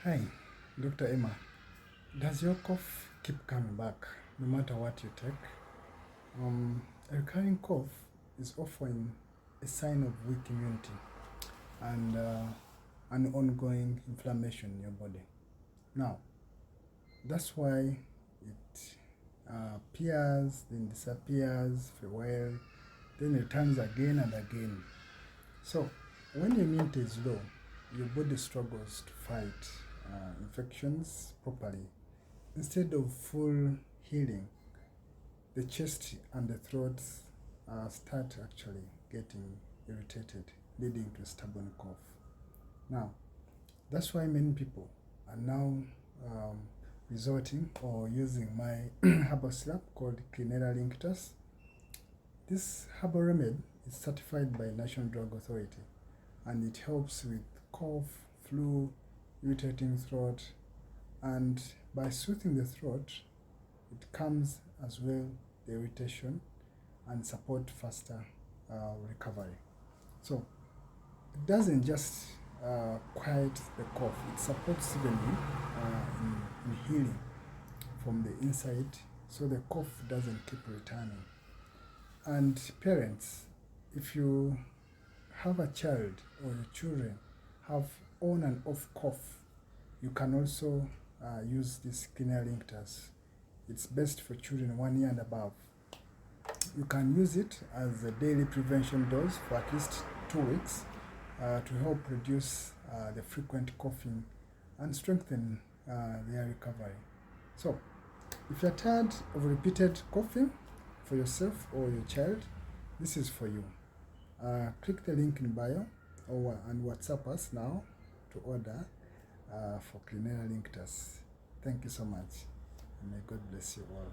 Hi, Dr. Emma. Does your cough keep coming back no matter what you take? A recurring cough is often a sign of weak immunity and an ongoing inflammation in your body. Now, that's why it appears, then disappears for a while, then returns again and again. So, when your immunity is low, your body struggles to fight infections properly. Instead of full healing, the chest and the throat start actually getting irritated, leading to stubborn cough. Now, that's why many people are now um, resorting or using my herbal syrup called Clinella Linctus. This herbal remedy is certified by National Drug Authority and it helps with cough, flu, irritating throat, and by soothing the throat, it calms as well the irritation and support faster recovery. So it doesn't just quiet the cough, it supports even in healing from the inside so the cough doesn't keep returning. And parents, if you have a child or your children have on and off cough, you can also use this Clinella Linctus. It's best for children 1 year and above. You can use it as a daily prevention dose for at least 2 weeks to help reduce the frequent coughing and strengthen their recovery. So, if you're tired of repeated coughing for yourself or your child, this is for you. Click the link in bio and WhatsApp us now to order for Clinella Linctus. Thank you so much, and may God bless you all.